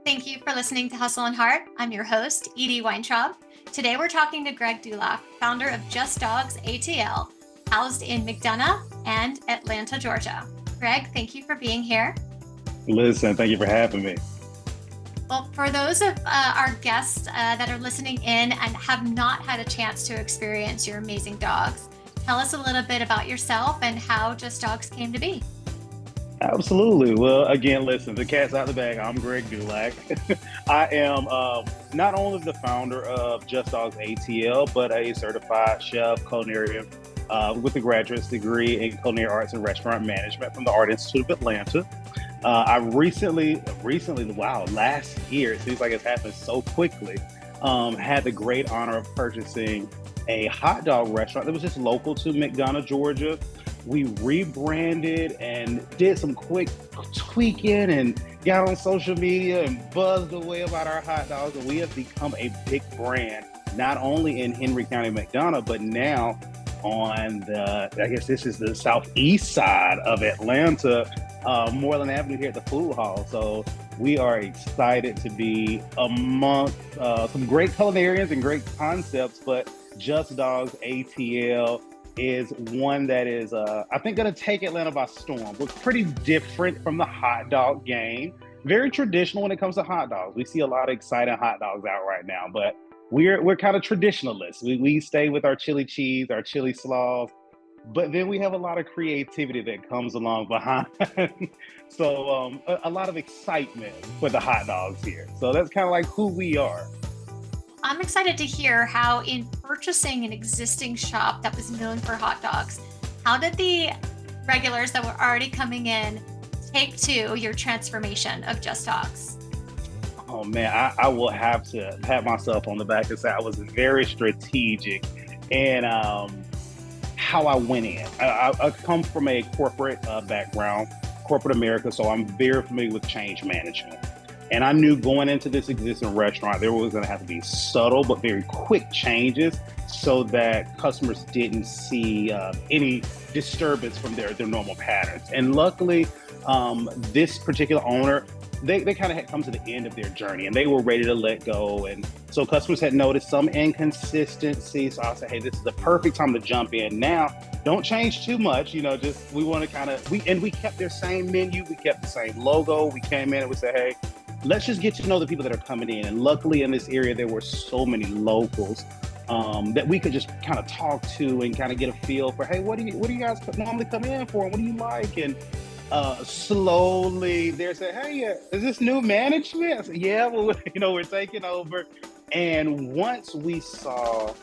Thank you for listening to Hustle and Heart. I'm your host, Edie Weintraub. Today we're talking to Greg Dulac, founder of Just Dogs ATL, housed in McDonough and Atlanta, Georgia. Greg, thank you for being here. Listen, thank you for having me. Well, for those of our guests that are listening in and have not had a chance to experience your amazing dogs, tell us a little bit about yourself and how Just Dogs came to be. Absolutely. Well, again, listen, the cat's out of the bag. I'm Greg Dulac. I am not only the founder of Just Dogs ATL, but a certified chef, culinary, with a graduate's degree in culinary arts and restaurant management from the Art Institute of Atlanta. I recently, wow, last year, it seems like it's happened so quickly, had the great honor of purchasing a hot dog restaurant that was just local to McDonough, Georgia. We rebranded and did some quick tweaking and got on social media and buzzed away about our hot dogs. And we have become a big brand, not only in Henry County, McDonough, but now on I guess this is the southeast side of Atlanta, Moreland Avenue here at the Food Hall. So we are excited to be amongst some great culinarians and great concepts, but Just Dogs ATL is one that is, I think, going to take Atlanta by storm. We're pretty different from the hot dog game. Very traditional when it comes to hot dogs. We see a lot of exciting hot dogs out right now, but we're kind of traditionalists. We stay with our chili cheese, our chili slaws, but then we have a lot of creativity that comes along behind. So a lot of excitement for the hot dogs here. So that's kind of like who we are. I'm excited to hear how, in purchasing an existing shop that was known for hot dogs, how did the regulars that were already coming in take to your transformation of Just Dogs? Oh man, I will have to pat myself on the back and say I was very strategic in how I went in. I come from a corporate background, corporate America, so I'm very familiar with change management. And I knew going into this existing restaurant, there was going to have to be subtle but very quick changes so that customers didn't see any disturbance from their normal patterns. And luckily, this particular owner, they kind of had come to the end of their journey and they were ready to let go. And so customers had noticed some inconsistency. So I said, hey, this is the perfect time to jump in now. Don't change too much, just we want to we kept their same menu. We kept the same logo. We came in and we said, hey, let's just get to know the people that are coming in. And luckily in this area, there were so many locals that we could just kind of talk to and kind of get a feel for, hey, what do you guys normally come in for? What do you like? And slowly they're saying, hey, is this new management? I said, yeah, well, we're taking over. And once we saw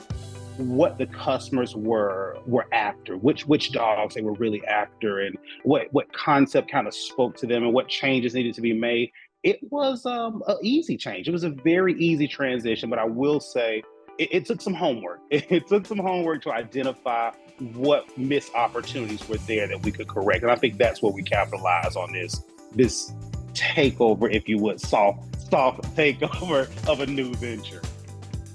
what the customers were after, which dogs they were really after, and what concept kind of spoke to them and what changes needed to be made, it was an easy change. It was a very easy transition, but I will say it took some homework. It took some homework to identify what missed opportunities were there that we could correct. And I think that's where we capitalize on this takeover, if you would, soft takeover of a new venture.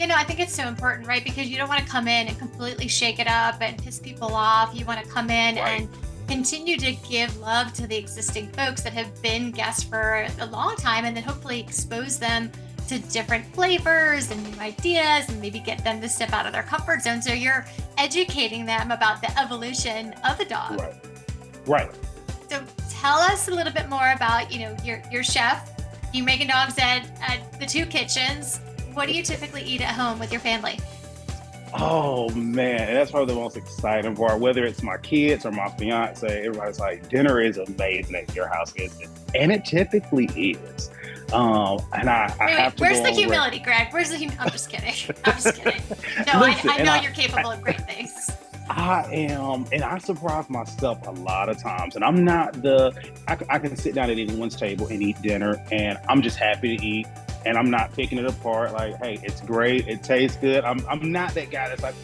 I think it's so important, right? Because you don't want to come in and completely shake it up and piss people off. You want to come in and continue to give love to the existing folks that have been guests for a long time, and then hopefully expose them to different flavors and new ideas and maybe get them to step out of their comfort zone. So you're educating them about the evolution of the dog. Right. So tell us a little bit more about, your chef. You making dogs at the two kitchens. What do you typically eat at home with your family? Oh man, that's probably the most exciting part. Whether it's my kids or my fiance, everybody's like, dinner is amazing at your house, isn't it? And it typically is. And I have to. Where's the humility, Greg? Where's the humility? I'm just kidding. I'm just kidding. No, listen, I know you're capable of great things. I am, and I surprise myself a lot of times. And I'm not I can sit down at anyone's table and eat dinner, and I'm just happy to eat. And I'm not picking it apart like, hey, it's great, it tastes good. I'm not that guy that's like,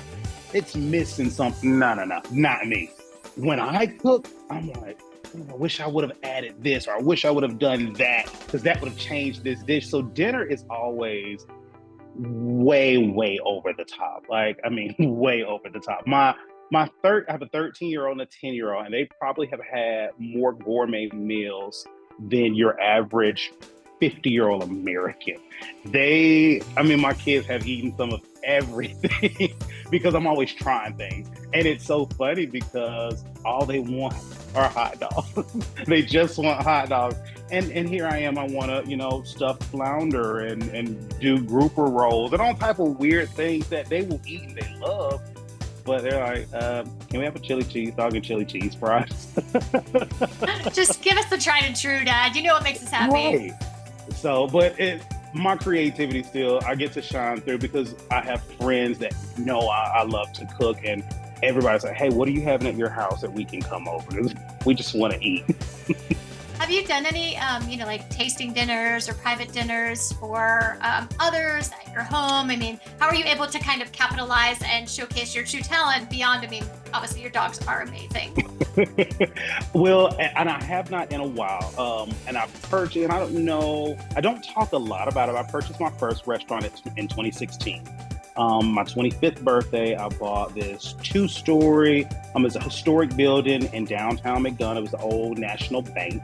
it's missing something. No, not me. When I cook, I'm like, I wish I would have added this, or I wish I would have done that, because that would have changed this dish. So dinner is always way over the top. Way over the top. I have a 13-year-old and a 10-year-old, and they probably have had more gourmet meals than your average 50-year-old American. My kids have eaten some of everything because I'm always trying things. And it's so funny because all they want are hot dogs. They just want hot dogs. And here I am, I want to, stuff flounder and do grouper rolls and all type of weird things that they will eat and they love. But they're like, can we have a chili cheese dog and chili cheese fries? Just give us the tried and true, Dad. You know what makes us happy. Right. So, but my creativity still, I get to shine through because I have friends that know I love to cook, and everybody's like, hey, what are you having at your house that we can come over? 'Cause we just want to eat. Have you done any, like tasting dinners or private dinners for others at your home? I mean, how are you able to kind of capitalize and showcase your true talent beyond, obviously your dogs are amazing. Well, and I have not in a while. And I've purchased, and I don't know, I don't talk a lot about it. I purchased my first restaurant in 2016. My 25th birthday, I bought this 2-story, it's a historic building in downtown McDonough. It was the old National Bank.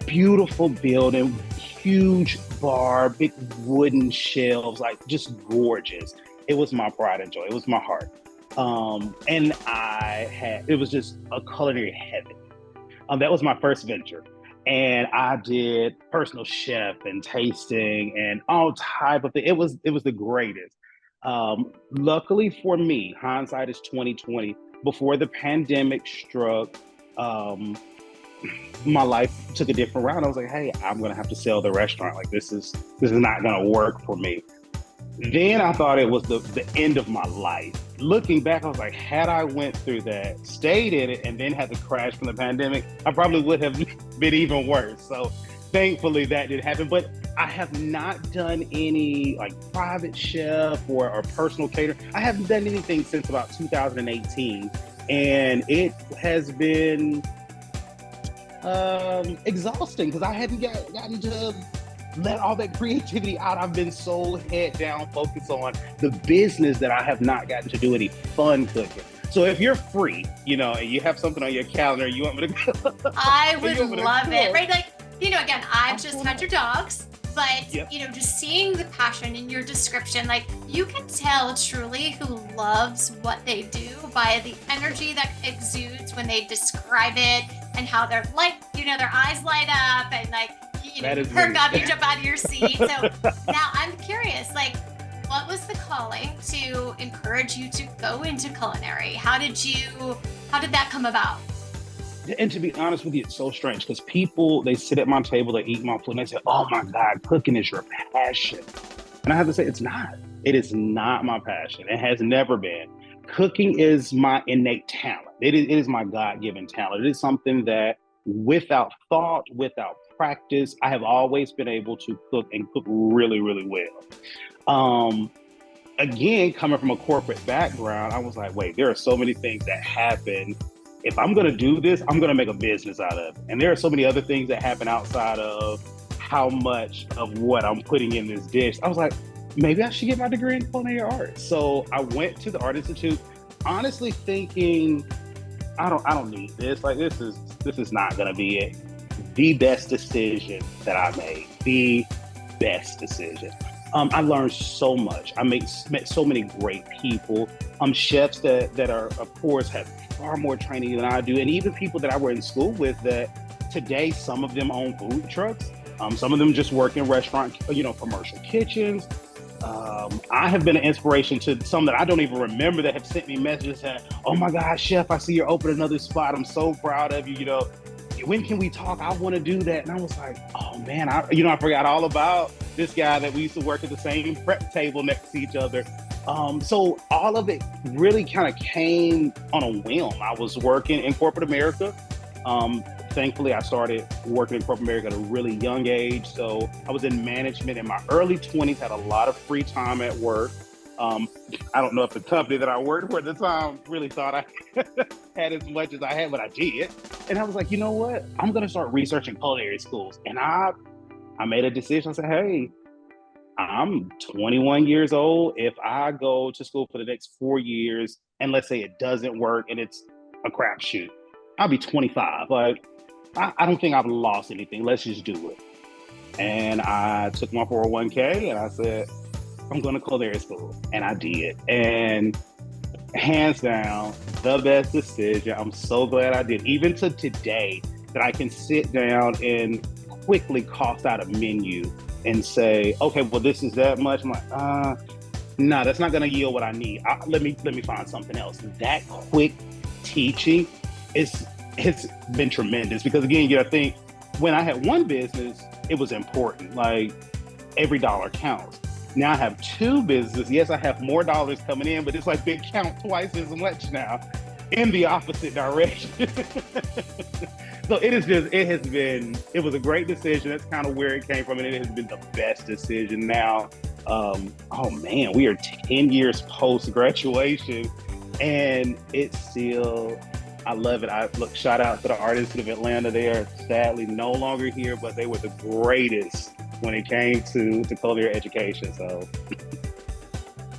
Beautiful building, huge bar, big wooden shelves, like just gorgeous. It was my pride and joy. It was my heart. And it was just a culinary heaven. That was my first venture. And I did personal chef and tasting and all type of things. It was the greatest. Luckily for me, hindsight is 2020. Before the pandemic struck, my life took a different route. I was like, hey, I'm gonna have to sell the restaurant. Like this is not gonna work for me. Then I thought it was the end of my life. Looking back, I was like, had I went through that, stayed in it, and then had to crash from the pandemic, I probably would have been even worse. So thankfully that didn't happen. But I have not done any like private chef or personal caterer. I haven't done anything since about 2018. And it has been exhausting because I hadn't gotten to let all that creativity out. I've been so head down focused on the business that I have not gotten to do any fun cooking. So if you're free, and you have something on your calendar, you want me to I would love it, right? Like, again, I've just had your dogs, but, Yep. Just seeing the passion in your description, like you can tell truly who loves what they do by the energy that exudes when they describe it and how they're like, their eyes light up and like, you perk up, you jump out of your seat. So now I'm curious, like, what was the calling to encourage you to go into culinary? How did that come about? And to be honest with you, it's so strange because people, they sit at my table, they eat my food, and they say, oh my God, cooking is your passion. And I have to say, it's not. It is not my passion. It has never been. Cooking is my innate talent. It is my God-given talent. It is something that without thought, without practice, I have always been able to cook and cook really, really well. Again, coming from a corporate background, I was like, wait, there are so many things that happen. If I'm going to do this, I'm going to make a business out of it. And there are so many other things that happen outside of how much of what I'm putting in this dish. I was like, maybe I should get my degree in culinary arts. So I went to the Art Institute, honestly thinking, I don't need this. Like this is not going to be it. The best decision that I made. The best decision. I learned so much. I met so many great people. Chefs that are, of course, have far more training than I do, and even people that I were in school with that today, some of them own food trucks. Some of them just work in restaurant, commercial kitchens. I have been an inspiration to some that I don't even remember that have sent me messages saying, oh my God, chef, I see you're opening another spot. I'm so proud of you. When can we talk? I want to do that. And I was like, oh man, I forgot all about this guy that we used to work at the same prep table next to each other. So all of it really kind of came on a whim. I was working in corporate America. Thankfully, I started working in corporate America at a really young age. So I was in management in my early 20s, had a lot of free time at work. I don't know if the company that I worked for at the time really thought I had as much as I had, but I did. And I was like, you know what? I'm going to start researching culinary schools. And I made a decision. I said, hey, I'm 21 years old. If I go to school for the next 4 years, and let's say it doesn't work and it's a crapshoot, I'll be 25. Like, I don't think I've lost anything. Let's just do it. And I took my 401k and I said, I'm going to culinary school. And I did. And hands down, the best decision. I'm so glad I did. Even to today, that I can sit down and quickly cost out a menu and say, okay, well, this is that much. I'm like, no, that's not going to yield what I need. Let me find something else. That quick teaching is it's been tremendous because again, you got to think when I had one business, it was important. Like every dollar counts. Now I have two businesses. Yes, I have more dollars coming in, but it's like they count twice as much now in the opposite direction. So it was a great decision. That's kind of where it came from, and it has been the best decision now. Oh man, we are 10 years post graduation, and it's still, I love it. I look, shout out to the artists of Atlanta. They are sadly no longer here, but they were the greatest when it came to culinary education. So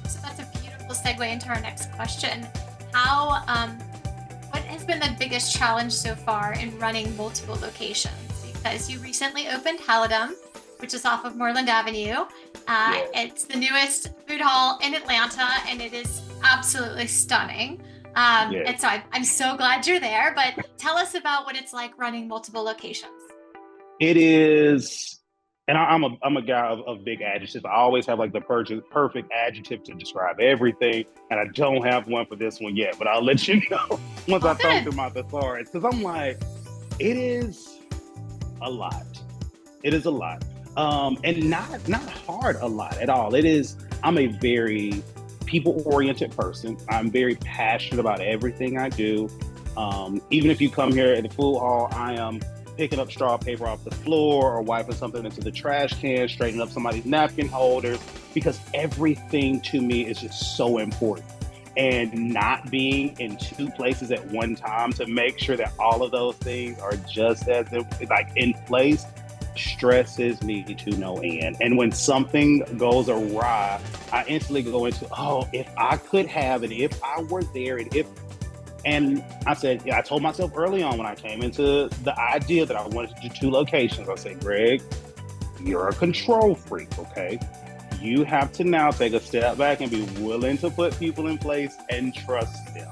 that's a beautiful segue into our next question. How, what has been the biggest challenge so far in running multiple locations? Because you recently opened Halidom, which is off of Moreland Avenue. It's the newest food hall in Atlanta, and it is absolutely stunning. And so I'm so glad you're there, but tell us about what it's like running multiple locations. It is, and I'm a guy of big adjectives. I always have like the perfect adjective to describe everything, and I don't have one for this one yet, but I'll let you know once I thumb through my thesaurus. Because I'm like, it is a lot. It is a lot, and not hard a lot at all. It is. I'm a very people-oriented person. I'm very passionate about everything I do. Even if you come here at the food hall, I am picking up straw paper off the floor or wiping something into the trash can, straightening up somebody's napkin holders, because everything to me is just so important. And not being in two places at one time to make sure that all of those things are just as like in place stresses me to no end. And when something goes awry, I instantly go into, oh, if I could have, and if I were there, and I said, yeah, I told myself early on when I came into the idea that I wanted to do two locations, I said, Greg, you're a control freak, okay? You have to now take a step back and be willing to put people in place and trust them.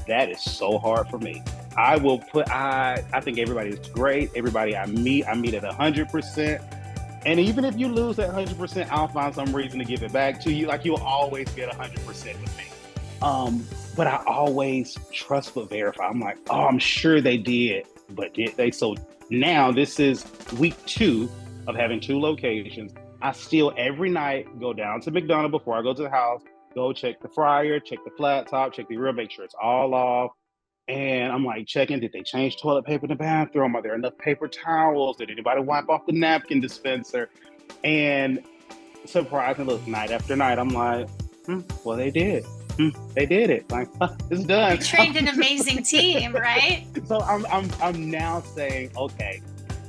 That is so hard for me. I think everybody is great. Everybody I meet at 100%. And even if you lose that 100%, I'll find some reason to give it back to you. Like you'll always get 100% with me. But I always trust but verify. I'm like, oh, I'm sure they did, but did they? So now this is week 2 of having 2 locations. I still every night go down to McDonald's before I go to the house, go check the fryer, check the flat top, check the grill, make sure it's all off. And I'm like checking, did they change toilet paper in the bathroom? Are there enough paper towels? Did anybody wipe off the napkin dispenser? And surprisingly, look, night after night, I'm like, well, they did. They did it. Like, it's done. You trained an amazing team, right? So I'm now saying, okay,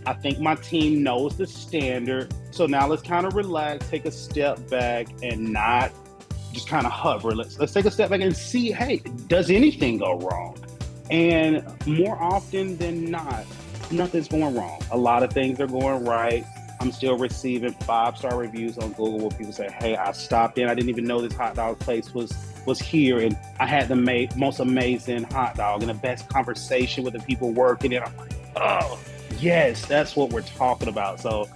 I think my team knows the standard. So now let's kind of relax, take a step back, and not just kind of hover. Let's take a step back and see, hey, does anything go wrong? And more often than not, nothing's going wrong. A lot of things are going right. I'm still receiving 5-star reviews on Google where people say, hey, I stopped in. I didn't even know this hot dog place was here. And I had the most amazing hot dog and the best conversation with the people working it. I'm like, oh, yes, that's what we're talking about. So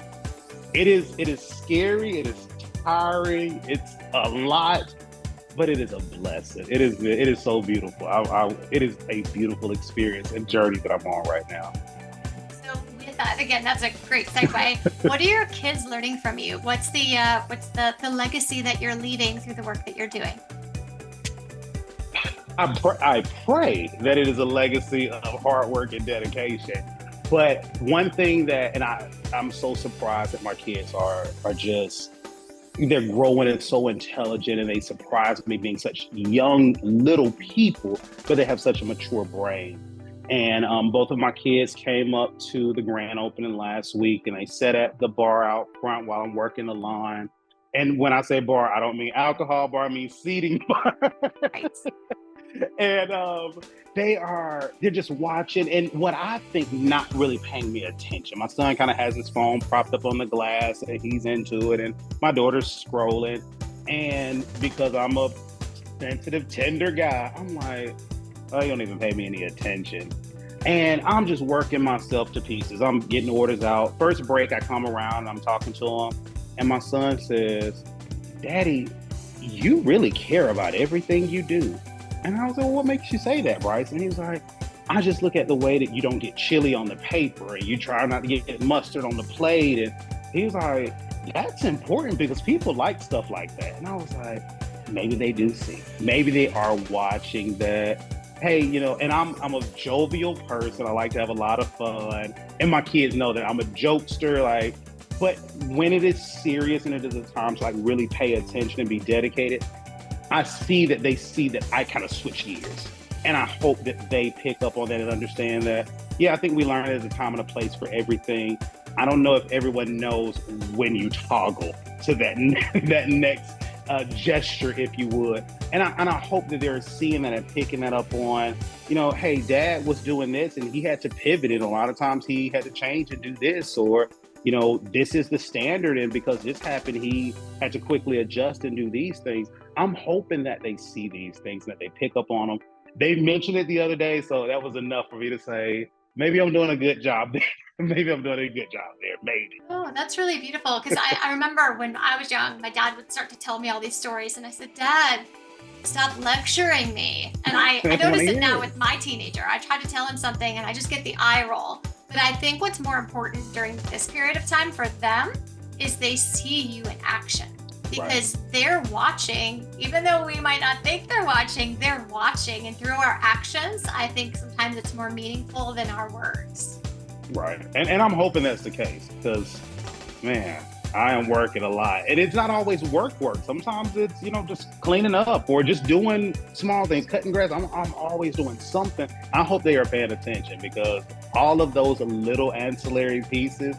it is scary. It is tiring. It's a lot, but it is a blessing. It is so beautiful. It is a beautiful experience and journey that I'm on right now. So with that, again, that's a great segue. What are your kids learning from you? What's the legacy that you're leaving through the work that you're doing? I pray that it is a legacy of hard work and dedication. But one thing that, and I'm so surprised that my kids are just, they're growing and so intelligent, and they surprise me being such young little people, but they have such a mature brain. And both of my kids came up to the grand opening last week, and they sat at the bar out front while I'm working the line. And when I say bar, I don't mean alcohol bar, I mean seating bar. Right. And they're just watching, and what I think not really paying me attention. My son kind of has his phone propped up on the glass and he's into it, and my daughter's scrolling. And because I'm a sensitive, tender guy, I'm like, oh, you don't even pay me any attention. And I'm just working myself to pieces. I'm getting orders out. First break, I come around, I'm talking to him, and my son says, Daddy, you really care about everything you do. And I was like, well, what makes you say that, Bryce? And he's like, I just look at the way that you don't get chili on the paper and you try not to get mustard on the plate. And he was like, that's important because people like stuff like that. And I was like, maybe they do see. Maybe they are watching that. Hey, and I'm a jovial person. I like to have a lot of fun. And my kids know that I'm a jokester, but when it is serious and it is a time to really pay attention and be dedicated, I see that they see that I kind of switch gears. And I hope that they pick up on that and understand that, yeah, I think we learn there's a time and a place for everything. I don't know if everyone knows when you toggle to that, that next gesture, if you would. And I hope that they're seeing that and picking that up on, hey, Dad was doing this and he had to pivot. And a lot of times he had to change and do this, or, this is the standard. And because this happened, he had to quickly adjust and do these things. I'm hoping that they see these things, that they pick up on them. They mentioned it the other day, so that was enough for me to say, maybe I'm doing a good job there. Maybe I'm doing a good job there, maybe. Oh, that's really beautiful. Because I remember when I was young, my dad would start to tell me all these stories. And I said, Dad, stop lecturing me. And I notice it now with my teenager. I try to tell him something and I just get the eye roll. But I think what's more important during this period of time for them is they see you in action. Because they're watching, even though we might not think they're watching. And through our actions, I think sometimes it's more meaningful than our words. Right. And I'm hoping that's the case because, man, I am working a lot. And it's not always work. Sometimes it's, just cleaning up or just doing small things, cutting grass. I'm always doing something. I hope they are paying attention because all of those little ancillary pieces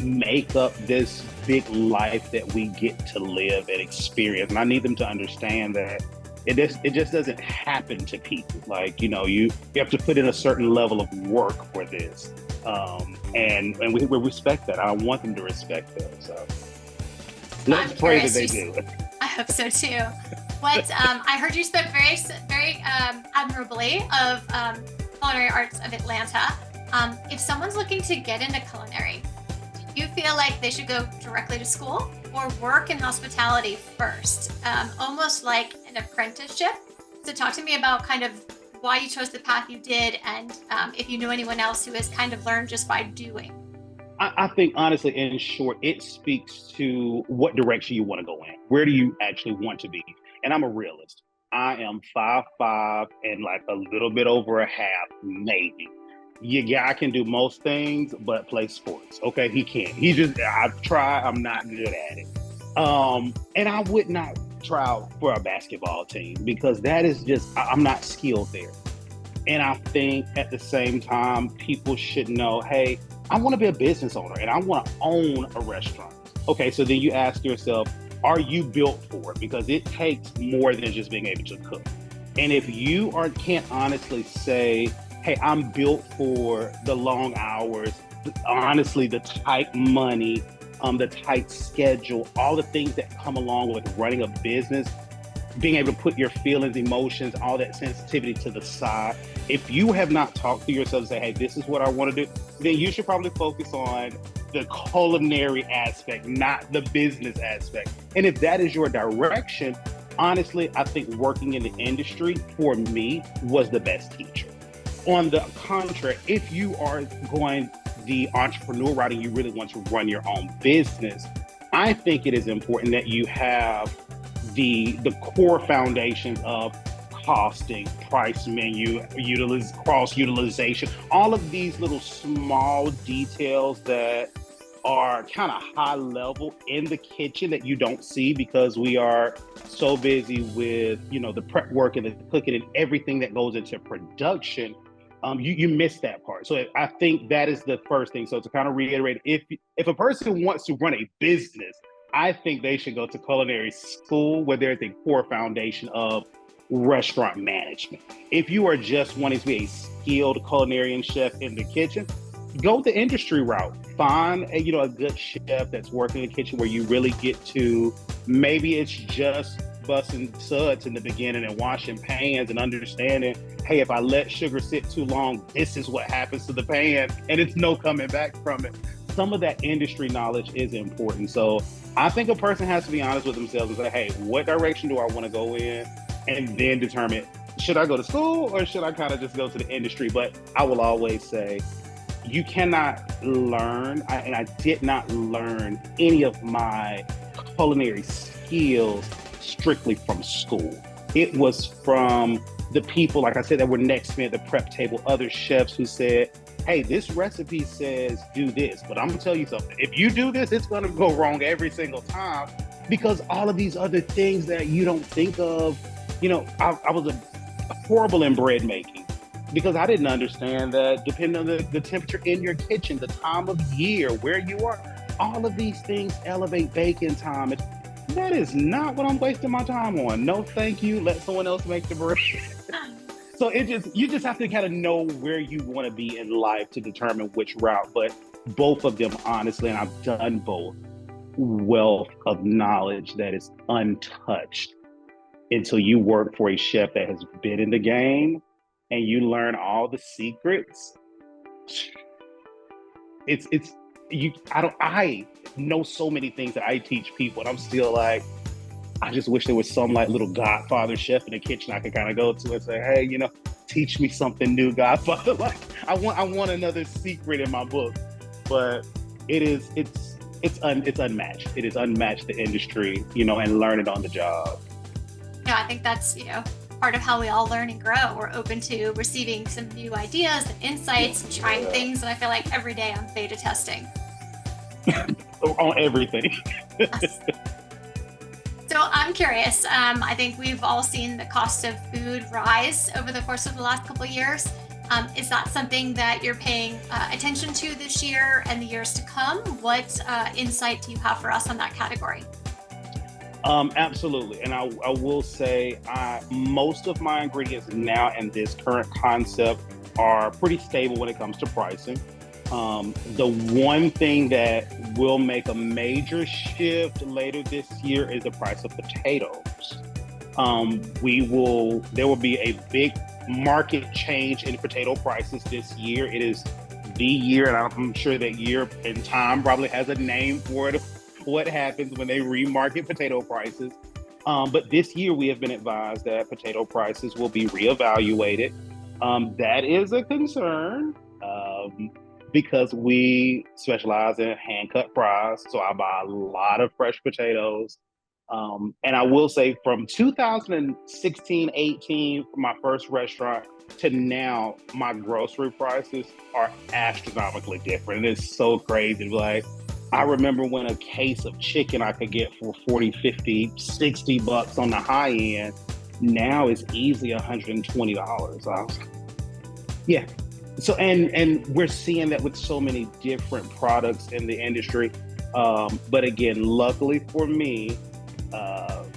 make up this big life that we get to live and experience. And I need them to understand that it just doesn't happen to people. You have to put in a certain level of work for this. And we respect that. I want them to respect that. So let's pray that they do. I hope so too. I heard you spoke very admirably of Culinary Arts of Atlanta. If someone's looking to get into culinary, do you feel like they should go directly to school or work in hospitality first? Almost like an apprenticeship. So talk to me about kind of why you chose the path you did, and if you knew anyone else who has kind of learned just by doing. I think, honestly, in short, it speaks to what direction you want to go in. Where do you actually want to be? And I'm a realist. I am 5'5" and a little bit over a half, maybe. Your guy can do most things, but play sports. Okay, he can't. I've tried, I'm not good at it. And I would not try out for a basketball team because that is I'm not skilled there. And I think at the same time, people should know, hey, I want to be a business owner and I want to own a restaurant. Okay, so then you ask yourself, are you built for it? Because it takes more than just being able to cook. And if you can't honestly say, hey, I'm built for the long hours, honestly, the tight money, the tight schedule, all the things that come along with running a business, being able to put your feelings, emotions, all that sensitivity to the side. If you have not talked to yourself and say, hey, this is what I want to do, then you should probably focus on the culinary aspect, not the business aspect. And if that is your direction, honestly, I think working in the industry for me was the best teacher. On the contrary, if you are going the entrepreneur route and you really want to run your own business, I think it is important that you have the core foundations of costing, price menu, cross utilization, all of these little small details that are kind of high level in the kitchen that you don't see because we are so busy with, the prep work and the cooking and everything that goes into production. You miss that part. So I think that is the first thing. So to kind of reiterate, if a person wants to run a business, I think they should go to culinary school where there's a core foundation of restaurant management. If you are just wanting to be a skilled culinary chef in the kitchen, go the industry route. Find a good chef that's working in the kitchen where you really get to, maybe it's just busting suds in the beginning and washing pans and understanding, hey, if I let sugar sit too long, this is what happens to the pan, and it's no coming back from it. Some of that industry knowledge is important. So I think a person has to be honest with themselves and say, hey, what direction do I want to go in? And then determine, should I go to school or should I kind of just go to the industry? But I will always say, you cannot learn, and I did not learn any of my culinary skills strictly from school. It was from the people, like I said, that were next to me at the prep table, other chefs who said, hey, this recipe says do this, but I'm gonna tell you something. If you do this, it's gonna go wrong every single time, because all of these other things that you don't think of, I was horrible in bread making because I didn't understand that depending on the temperature in your kitchen, the time of year, where you are, all of these things elevate baking time. That is not what I'm wasting my time on. No, thank you. Let someone else make the bread. So you just have to kind of know where you want to be in life to determine which route. But both of them, honestly, and I've done both, wealth of knowledge that is untouched until you work for a chef that has been in the game and you learn all the secrets. I know so many things that I teach people, and I'm still like, I just wish there was some like little Godfather chef in the kitchen I could kind of go to and say, hey, teach me something new, Godfather. Like I want another secret in my book. But it's unmatched. It is unmatched, the industry, and learn it on the job. Yeah, I think that's, part of how we all learn and grow. We're open to receiving some new ideas and insights and trying things. And I feel like every day I'm beta testing. On everything. Yes. So I'm curious. I think we've all seen the cost of food rise over the course of the last couple of years. Is that something that you're paying attention to this year and the years to come? What insight do you have for us on that category? Absolutely. And I will say most of my ingredients now in this current concept are pretty stable when it comes to pricing. The one thing that will make a major shift later this year is the price of potatoes. There will be a big market change in potato prices this year. It is the year, and I'm sure that year in time probably has a name for it, what happens when they remarket potato prices. But this year we have been advised that potato prices will be reevaluated. That is a concern. Because we specialize in hand-cut fries. So I buy a lot of fresh potatoes. And I will say from 2016, 18, my first restaurant, to now, my grocery prices are astronomically different. It's so crazy. Like, I remember when a case of chicken I could get for 40, 50, $60 on the high end. Now it's easily $120. Yeah. So, and we're seeing that with so many different products in the industry. But again, luckily for me,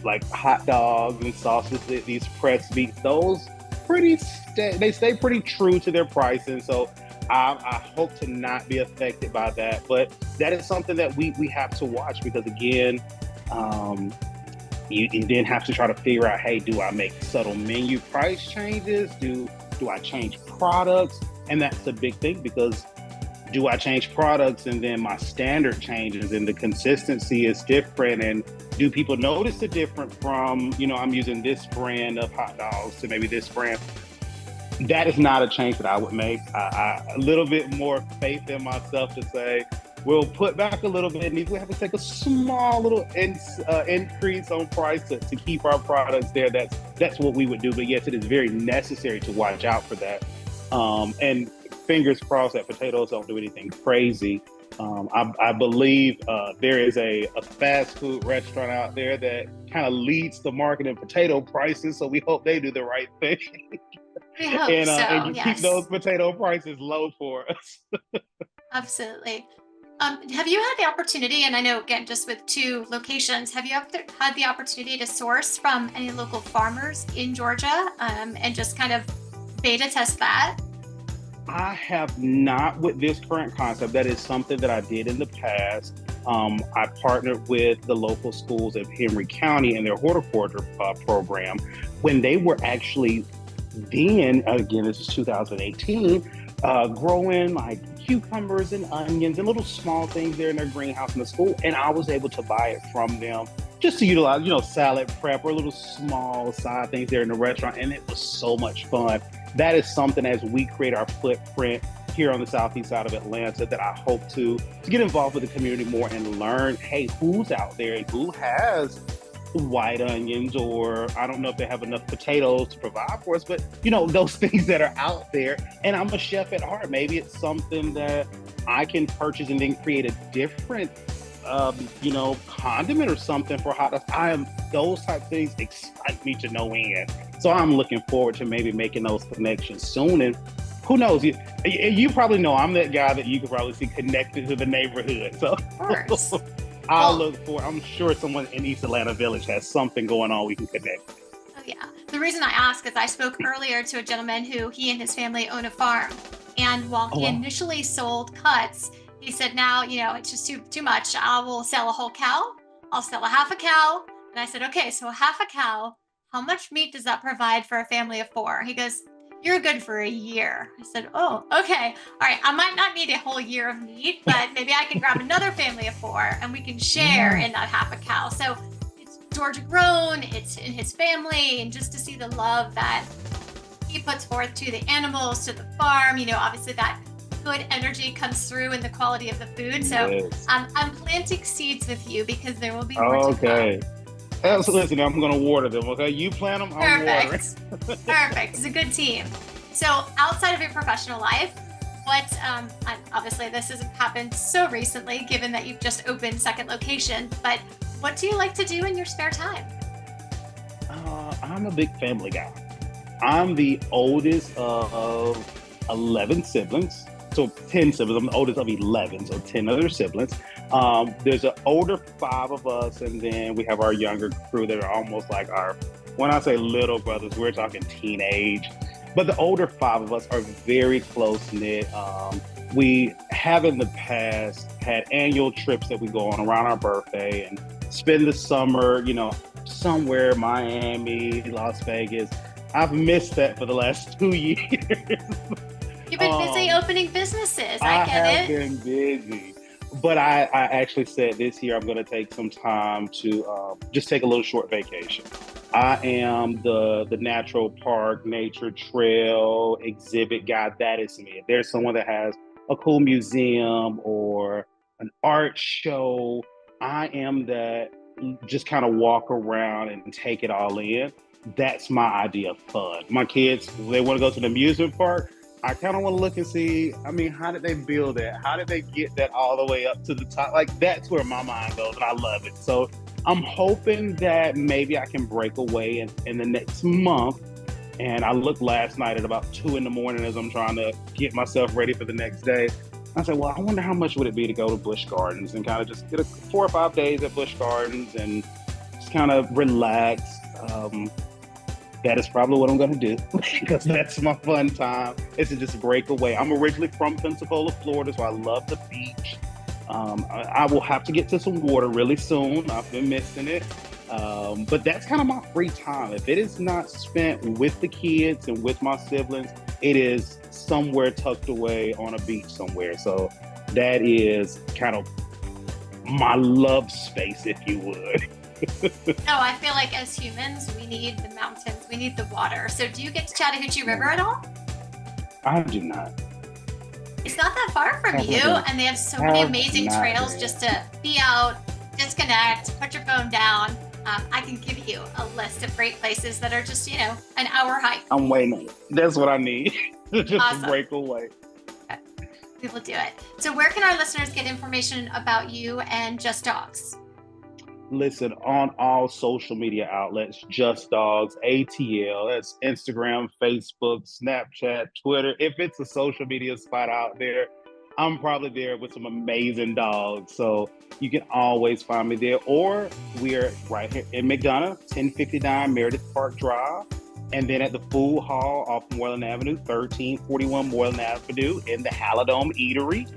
like hot dogs and sausages, these pressed meats, those they stay pretty true to their pricing. So I hope to not be affected by that. But that is something that we have to watch, because again, you then have to try to figure out, hey, do I make subtle menu price changes? Do I change products? And that's the big thing, because do I change products and then my standard changes and the consistency is different? And do people notice the difference from, I'm using this brand of hot dogs to maybe this brand? That is not a change that I would make. A little bit more faith in myself to say, we'll put back a little bit, and if we have to take a small little increase on price to keep our products there, that's what we would do. But yes, it is very necessary to watch out for that. And fingers crossed that potatoes don't do anything crazy. I believe there is a fast food restaurant out there that kind of leads the market in potato prices, so we hope they do the right thing. We hope and so, you yes. keep those potato prices low for us. Absolutely. Have you had the opportunity, and I know again, just with two locations, have you ever had the opportunity to source from any local farmers in Georgia, and just kind of beta test that? I have not with this current concept. That is something that I did in the past. I partnered with the local schools of Henry County and their horticulture program when they were actually then, again, this is 2018, growing like cucumbers and onions and little small things there in their greenhouse in the school. And I was able to buy it from them just to utilize, salad prep or little small side things there in the restaurant. And it was so much fun. That is something as we create our footprint here on the southeast side of Atlanta that I hope to get involved with the community more and learn, hey, who's out there and who has white onions, or I don't know if they have enough potatoes to provide for us, but those things that are out there. And I'm a chef at heart. Maybe it's something that I can purchase and then create a different condiment or something for hot dogs. Those type of things excite me to no end. So I'm looking forward to maybe making those connections soon. And who knows? You probably know I'm that guy that you could probably see connected to the neighborhood. So Of course. I'll Well, look for. I'm sure someone in East Atlanta Village has something going on we can connect. oh yeah. The reason I ask is I spoke earlier to a gentleman who he and his family own a farm. And while Oh he wow. initially sold cuts, he said, now, it's just too much. I will sell a whole cow. I'll sell a half a cow. And I said, okay, so a half a cow, how much meat does that provide for a family of four? He goes, you're good for a year. I said, oh, okay. All right. I might not need a whole year of meat, but maybe I can grab another family of four and we can share Yeah. in that half a cow. So it's Georgia grown, it's in his family, and just to see the love that he puts forth to the animals, to the farm, obviously that good energy comes through in the quality of the food. So Yes. I'm planting seeds with you because there will be more to come. Okay. Yes. Listen, I'm gonna water them. Okay, you plant them, I'm watering. Perfect. Perfect. It's a good team. So outside of your professional life, what and obviously this hasn't happened so recently given that you've just opened second location, but what do you like to do in your spare time? I'm a big family guy. I'm the oldest of 11 siblings. So 10 siblings. I'm the oldest of 11, so 10 other siblings. There's an older five of us, and then we have our younger crew that are almost like when I say little brothers, we're talking teenage. But the older five of us are very close knit. We have in the past had annual trips that we go on around our birthday and spend the summer, somewhere, Miami, Las Vegas. I've missed that for the last 2 years. You've been busy um, opening businesses. I I get have it. been busy, but I actually said this year I'm going to take some time to just take a little short vacation. I am the natural park, nature trail exhibit guy. That is me. If there's someone that has a cool museum or an art show, I am that just kind of walk around and take it all in. That's my idea of fun. My kids, they want to go to the amusement park. I kind of want to look and see, I mean, how did they build that? How did they get that all the way up to the top? Like, that's where my mind goes, and I love it. So I'm hoping that maybe I can break away in the next month. And I looked last night at about 2 in the morning as I'm trying to get myself ready for the next day. I said, well, I wonder how much would it be to go to Busch Gardens and kind of just get 4 or 5 days at Busch Gardens and just kind of relax. That is probably what I'm going to do because that's my fun time. Is to just break away. I'm originally from Pensacola, Florida, so I love the beach. I will have to get to some water really soon. I've been missing it. But that's kind of my free time. If it is not spent with the kids and with my siblings, it is somewhere tucked away on a beach somewhere. So that is kind of my love space, if you would. No, I feel like as humans, we need the mountains, we need the water. So do you get to Chattahoochee River at all? I do not. It's not that far from you, and they have so many Have amazing not trails been. just to be out, disconnect, put your phone down. I can give you a list of great places that are just, an hour hike. I'm waiting. That's what I need. Just to Awesome. break away. We will do it. So where can our listeners get information about you and Just Dogs? Listen, on all social media outlets, Just Dogs, ATL, that's Instagram, Facebook, Snapchat, Twitter. If it's a social media spot out there, I'm probably there with some amazing dogs. So you can always find me there. Or we are right here in McDonough, 1059 Meredith Park Drive. And then at the Food Hall off Moreland Avenue, 1341 Moreland Avenue in the Halidome Eatery.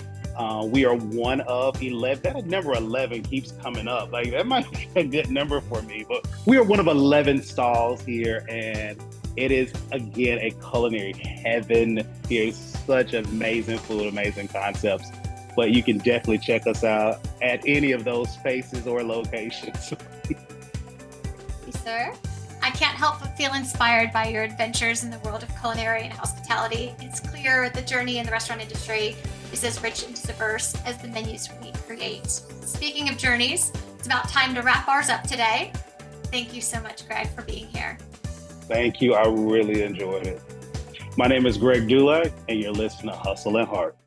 We are one of 11. That number 11 keeps coming up. Like, that might be a good number for me, but we are one of 11 stalls here, and it is, again, a culinary heaven. Here's such amazing food, amazing concepts. But you can definitely check us out at any of those spaces or locations. Thank you, sir. I can't help but feel inspired by your adventures in the world of culinary and hospitality. It's clear the journey in the restaurant industry is as rich and diverse as the menus we create. Speaking of journeys, it's about time to wrap ours up today. Thank you so much, Greg, for being here. Thank you. I really enjoyed it. My name is Greg Dulac, and you're listening to Hustle and Heart.